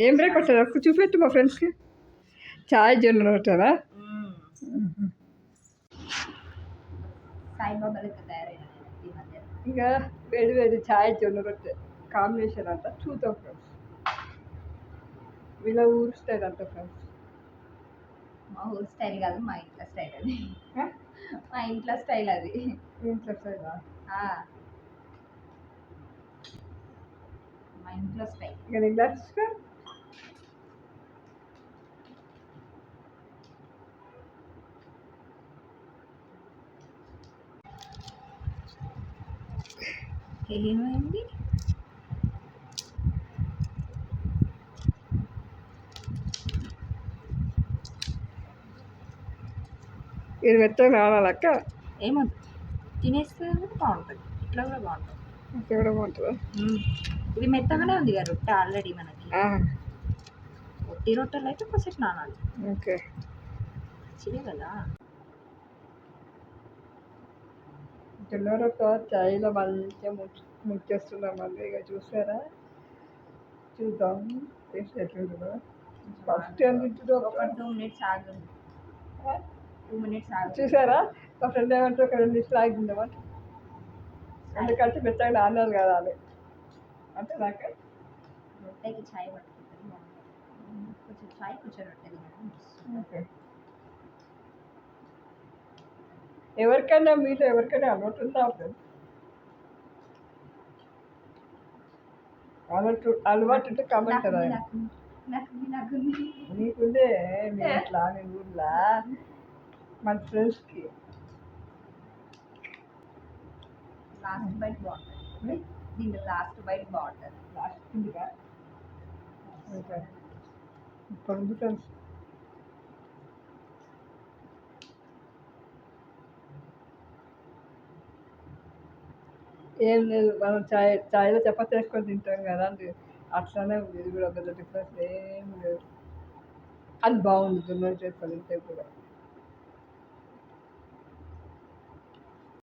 ఏం బ్రేక్ఫాస్ట్ చూపెట్టు మా ఫ్రెండ్స్కి. చాయ్ జొన్న రొట్టెనా? ఇంకా వేడి వేడి చాయ్ జొన్న రొట్టె కాంబినేషన్ అంట చూద్దాం ఫ్రెండ్స్. వీళ్ళ ఊరు స్టైల్ అంట ఫ్రెండ్స్. మా ఊరు స్టైల్ కాదు, మా ఇంట్లో స్టైల్ అది. మా ఇంట్లో స్టైల్ అది. ఇంట్లో స్టైలా? మా ఇంట్లో స్టైల్. ఇంకా నీ గ్లాస్ ఏమైంది? ఇది మెత్తగా కావాలక్క. ఏమవుతుంది, తినేస్తే బాగుంటుంది. ఇట్లా కూడా బాగుంటుంది. ఇట్లా కూడా బాగుంటుందా? ఇది మెత్తగానే ఉంది కదా రొట్టె ఆల్రెడీ మనకి. ఒట్టి రొట్టెలు అయితే కొంచెం నానాలి. ఓకే, మంచిదే కదా. జొన్న రొట్టె చాయ్లో మంచిగా ముంచేస్తున్నాం అండి. ఇక చూసారా? చూద్దాం టేస్ట్ ఎట్లుంటుందో. ఫస్ట్ ఏం తింటుందో ఒక 2 minutes ఆగుంది. 2 minutes ఆగు. చూసారా? మా ఫ్రెండ్ ఏమంటారు, ఒక 2 నిమిషాలు ఆగిందామంట. ఎందుకంటే మెత్తగా నాన్నారు కదా అని. అంటే నాకు రొట్టెకి చాయ్ పట్టుకుంటుంది బాగుంటుంది. కొంచెం చాయ్ కొంచెం రొట్టె తినడం. ఓకే, ఎవరికైనా మీలో ఎవరికైనా అలవాటు ఉందా ఫ్రెండ్స్? అలవాటు ఉంటే కామెంట్ కదా. నీకుందే మీ ఇంట్లో, మీ ఊర్లో, మన ఫ్రెండ్స్కి. లాస్ట్ బైట్ బాగుంటుంది. దీంట్లో లాస్ట్ బైట్ బాగుంటుంది. లాస్ట్ తిండిగా ఓకే, ఇప్పుడు ఉంది ఫ్రెండ్స్. ఏం లేదు, మనం చాయ్లో చపాతీ వేసుకొని తింటాం కదా అండి, అట్లానే ఉంది. ఇది కూడా పెద్ద డిఫరెన్స్ ఏం లేదు. అది బాగుంది జొన్న చేసుకొని తింటే కూడా.